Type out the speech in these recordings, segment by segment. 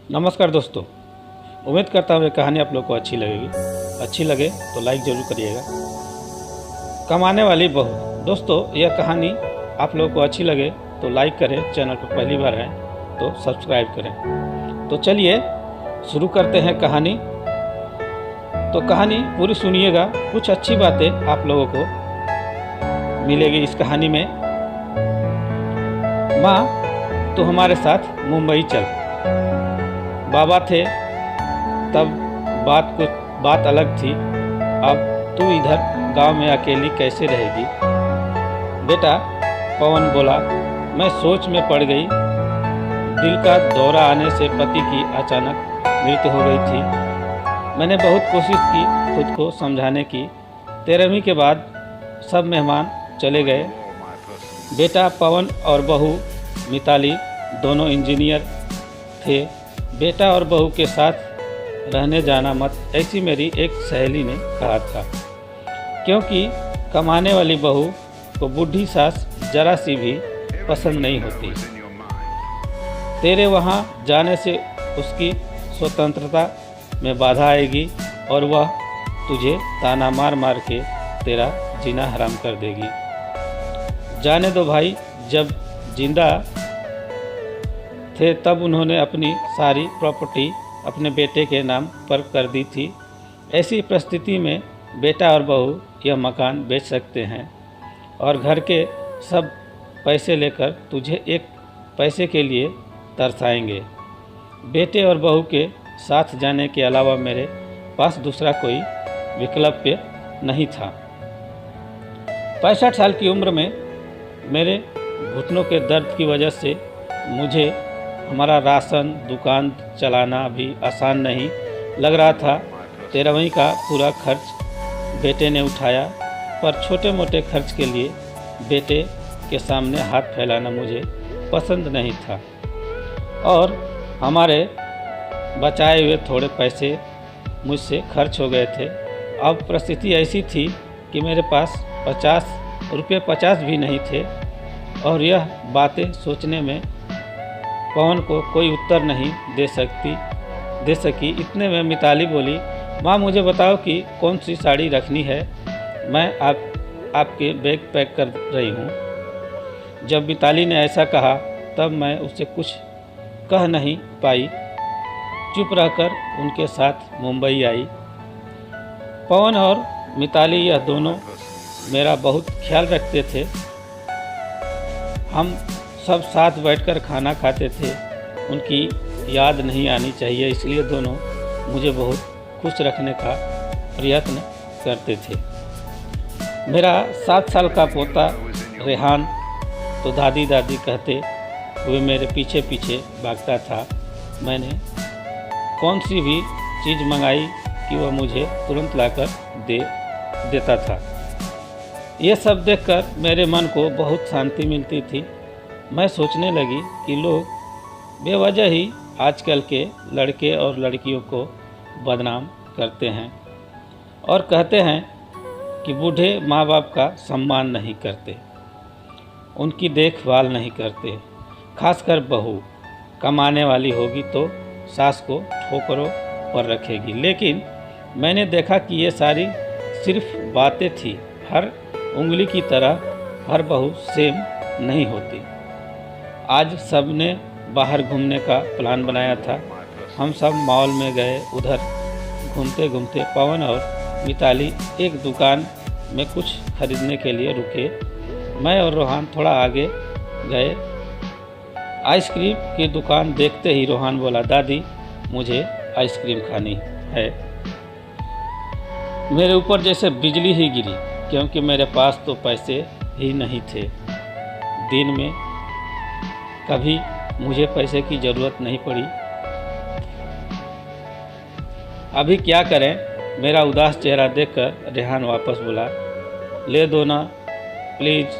नमस्कार दोस्तों, उम्मीद करता हूँ ये कहानी आप लोग को अच्छी लगेगी। अच्छी लगे तो लाइक ज़रूर करिएगा। कमाने वाली बहू। दोस्तों, यह कहानी आप लोग को अच्छी लगे तो लाइक करें, चैनल पर पहली बार आए तो सब्सक्राइब करें। तो चलिए शुरू करते हैं कहानी। तो कहानी पूरी सुनिएगा, कुछ अच्छी बातें आप लोगों को मिलेगी इस कहानी में। माँ, तो हमारे साथ मुंबई चल। बाबा थे तब बात अलग थी। अब तू इधर गांव में अकेली कैसे रहेगी? बेटा, पवन बोला। मैं सोच में पड़ गई। दिल का दौरा आने से पति की अचानक मृत्यु हो गई थी। मैंने बहुत कोशिश की खुद को समझाने की। 13वीं के बाद सब मेहमान चले गए। बेटा पवन और बहू मिताली दोनों इंजीनियर थे। बेटा और बहू के साथ रहने जाना मत, ऐसी मेरी एक सहेली ने कहा था, क्योंकि कमाने वाली बहू को बूढ़ी सास जरा सी भी पसंद नहीं होती। तेरे वहाँ जाने से उसकी स्वतंत्रता में बाधा आएगी और वह तुझे ताना मार मार के तेरा जीना हराम कर देगी। जाने दो भाई, जब जिंदा थे तब उन्होंने अपनी सारी प्रॉपर्टी अपने बेटे के नाम पर कर दी थी। ऐसी परिस्थिति में बेटा और बहू यह मकान बेच सकते हैं और घर के सब पैसे लेकर तुझे एक पैसे के लिए तरसाएंगे। बेटे और बहू के साथ जाने के अलावा मेरे पास दूसरा कोई विकल्प नहीं था। 65 साल की उम्र में मेरे घुटनों के दर्द की वजह से मुझे हमारा राशन दुकान चलाना भी आसान नहीं लग रहा था। 13वीं का पूरा खर्च बेटे ने उठाया, पर छोटे मोटे खर्च के लिए बेटे के सामने हाथ फैलाना मुझे पसंद नहीं था और हमारे बचाए हुए थोड़े पैसे मुझसे खर्च हो गए थे। अब परिस्थिति ऐसी थी कि मेरे पास 50 भी नहीं थे और यह बातें सोचने में पवन को कोई उत्तर नहीं दे सकी। इतने में मिताली बोली, माँ मुझे बताओ कि कौन सी साड़ी रखनी है, मैं आपके बैग पैक कर रही हूँ। जब मिताली ने ऐसा कहा तब मैं उससे कुछ कह नहीं पाई, चुप रहकर उनके साथ मुंबई आई। पवन और मिताली यह दोनों मेरा बहुत ख्याल रखते थे। हम सब साथ बैठकर खाना खाते थे। उनकी याद नहीं आनी चाहिए, इसलिए दोनों मुझे बहुत खुश रखने का प्रयत्न करते थे। मेरा 7 साल का पोता रेहान तो दादी दादी कहते हुए मेरे पीछे पीछे भागता था। मैंने कौन सी भी चीज़ मंगाई कि वह मुझे तुरंत लाकर देता था। ये सब देखकर मेरे मन को बहुत शांति मिलती थी। मैं सोचने लगी कि लोग बेवजह ही आजकल के लड़के और लड़कियों को बदनाम करते हैं और कहते हैं कि बूढ़े माँ बाप का सम्मान नहीं करते, उनकी देखभाल नहीं करते। खासकर बहू कमाने वाली होगी तो सास को ठोकरों पर रखेगी। लेकिन मैंने देखा कि ये सारी सिर्फ बातें थी। हर उंगली की तरह हर बहू सेम नहीं होती। आज सबने बाहर घूमने का प्लान बनाया था। हम सब मॉल में गए। उधर घूमते घूमते पवन और मिताली एक दुकान में कुछ खरीदने के लिए रुके। मैं और रोहान थोड़ा आगे गए। आइसक्रीम की दुकान देखते ही रोहान बोला, दादी मुझे आइसक्रीम खानी है। मेरे ऊपर जैसे बिजली ही गिरी, क्योंकि मेरे पास तो पैसे ही नहीं थे। दिन में कभी मुझे पैसे की ज़रूरत नहीं पड़ी। अभी क्या करें? मेरा उदास चेहरा देखकर रेहान वापस बोला, ले दो ना प्लीज़,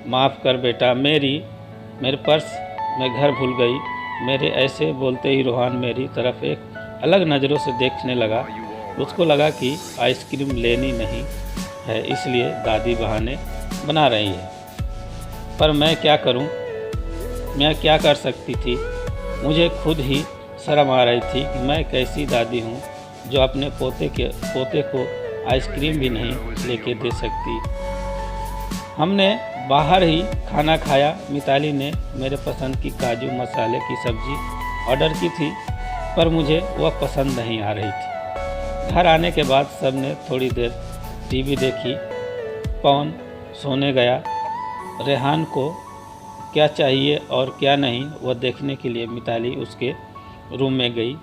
माफ़ कर बेटा, मेरे पर्स में घर भूल गई। मेरे ऐसे बोलते ही रोहान मेरी तरफ एक अलग नज़रों से देखने लगा। उसको लगा कि आइसक्रीम लेनी नहीं है, इसलिए दादी बहाने बना रही है। पर मैं क्या करूं? मैं क्या कर सकती थी? मुझे खुद ही शर्म आ रही थी कि मैं कैसी दादी हूँ जो अपने पोते को आइसक्रीम भी नहीं लेके दे सकती। हमने बाहर ही खाना खाया। मिताली ने मेरे पसंद की काजू मसाले की सब्ज़ी ऑर्डर की थी, पर मुझे वह पसंद नहीं आ रही थी। घर आने के बाद सबने थोड़ी देर टीवी देखी। पवन सोने गया। रेहान को क्या चाहिए और क्या नहीं वह देखने के लिए मिताली उसके रूम में गई।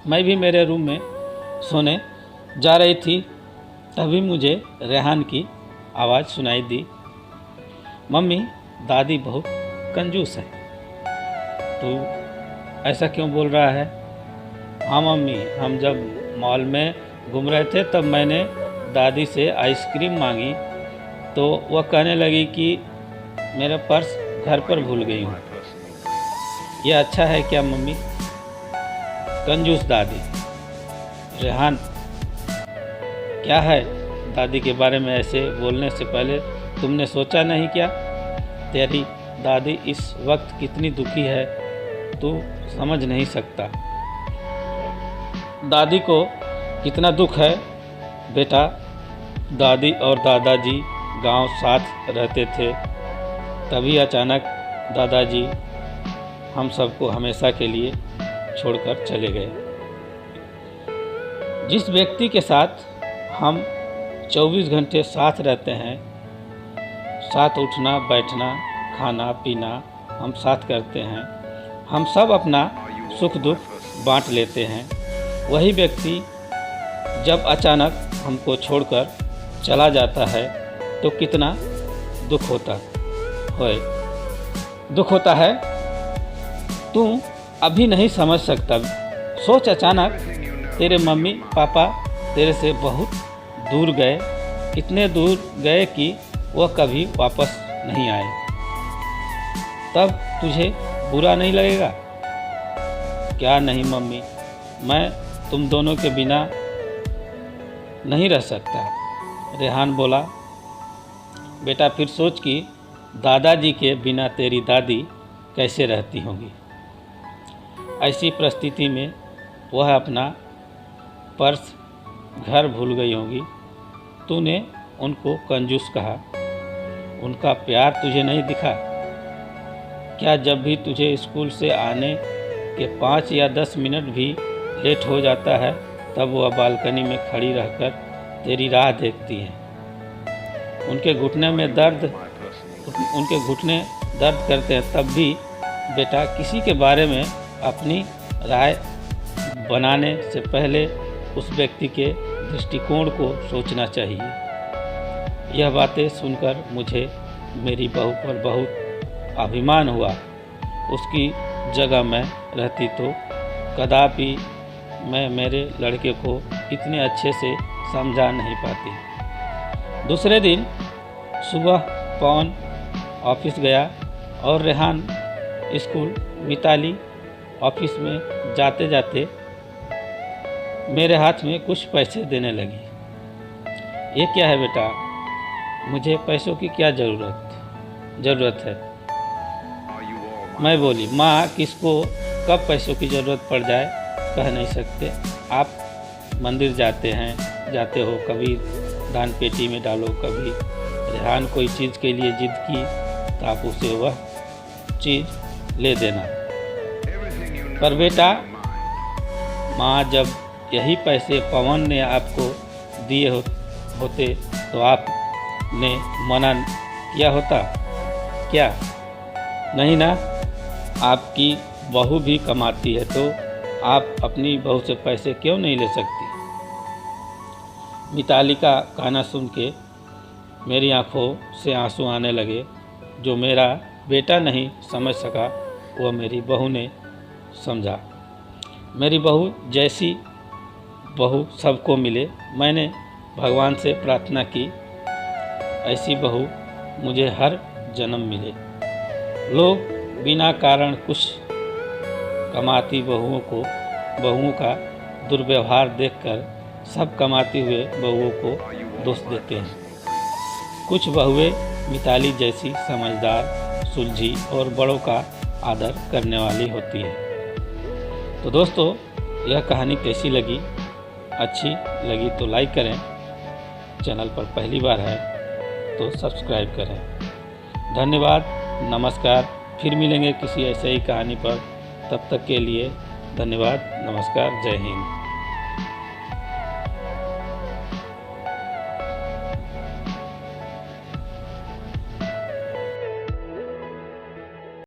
मैं भी मेरे रूम में सोने जा रही थी, तभी मुझे रेहान की आवाज़ सुनाई दी। मम्मी, दादी बहुत कंजूस है। तू ऐसा क्यों बोल रहा है? हाँ मम्मी, हम जब मॉल में घूम रहे थे तब मैंने दादी से आइसक्रीम मांगी तो वह कहने लगी कि मेरा पर्स घर पर भूल गई हूँ। यह अच्छा है क्या मम्मी? कंजूस दादी। रेहान, क्या है? दादी के बारे में ऐसे बोलने से पहले तुमने सोचा नहीं क्या? तेरी दादी इस वक्त कितनी दुखी है, तू समझ नहीं सकता। दादी को कितना दुख है बेटा। दादी और दादाजी गांव साथ रहते थे, तभी अचानक दादाजी हम सबको हमेशा के लिए छोड़कर चले गए। जिस व्यक्ति के साथ हम 24 घंटे साथ रहते हैं, साथ उठना बैठना खाना पीना हम साथ करते हैं, हम सब अपना सुख दुख बांट लेते हैं, वही व्यक्ति जब अचानक हमको छोड़कर चला जाता है तो कितना दुख होता है। तू अभी नहीं समझ सकता। सोच, अचानक तेरे मम्मी पापा तेरे से बहुत दूर गए, इतने दूर गए कि वह कभी वापस नहीं आए, तब तुझे बुरा नहीं लगेगा? क्या नहीं मम्मी, मैं तुम दोनों के बिना नहीं रह सकता। रेहान बोला। बेटा, फिर सोच कि दादाजी के बिना तेरी दादी कैसे रहती होंगी। ऐसी परिस्थिति में वह अपना पर्स घर भूल गई होंगी। तूने उनको कंजूस कहा, उनका प्यार तुझे नहीं दिखा क्या? जब भी तुझे स्कूल से आने के 5 या 10 मिनट भी लेट हो जाता है, तब वह बालकनी में खड़ी रहकर तेरी राह देखती हैं। उनके घुटने दर्द करते हैं, तब भी बेटा किसी के बारे में अपनी राय बनाने से पहले उस व्यक्ति के दृष्टिकोण को सोचना चाहिए। यह बातें सुनकर मुझे मेरी बहू पर बहुत अभिमान हुआ। उसकी जगह मैं रहती तो कदापि मैं मेरे लड़के को इतने अच्छे से समझा नहीं पाती। दूसरे दिन सुबह पवन ऑफिस गया और रेहान स्कूल। मिताली ऑफिस में जाते जाते मेरे हाथ में कुछ पैसे देने लगी। ये क्या है बेटा? मुझे पैसों की क्या ज़रूरत है? मैं बोली, माँ, किसको कब पैसों की ज़रूरत पड़ जाए कह नहीं सकते। आप मंदिर जाते हो, कभी दान पेटी में डालो, कभी रेहान कोई चीज़ के लिए जिद की तो आप उसे वह चीज़ ले देना। पर बेटा, माँ, जब यही पैसे पवन ने आपको दिए होते तो आपने मना किया होता क्या? नहीं ना। आपकी बहू भी कमाती है तो आप अपनी बहू से पैसे क्यों नहीं ले सकती? मिताली का कहना सुन के मेरी आंखों से आंसू आने लगे। जो मेरा बेटा नहीं समझ सका वह मेरी बहू ने समझा। मेरी बहू जैसी बहू सबको मिले। मैंने भगवान से प्रार्थना की ऐसी बहू मुझे हर जन्म मिले। लोग बिना कारण कुछ कमाती बहुओं का दुर्व्यवहार देखकर सब कमाती हुए बहुओं को दोष देते हैं। कुछ बहुएं मिताली जैसी समझदार, सुलझी और बड़ों का आदर करने वाली होती है। तो दोस्तों, यह कहानी कैसी लगी? अच्छी लगी तो लाइक करें, चैनल पर पहली बार है तो सब्सक्राइब करें। धन्यवाद, नमस्कार। फिर मिलेंगे किसी ऐसे ही कहानी पर। तब तक के लिए धन्यवाद, नमस्कार, जय हिंद।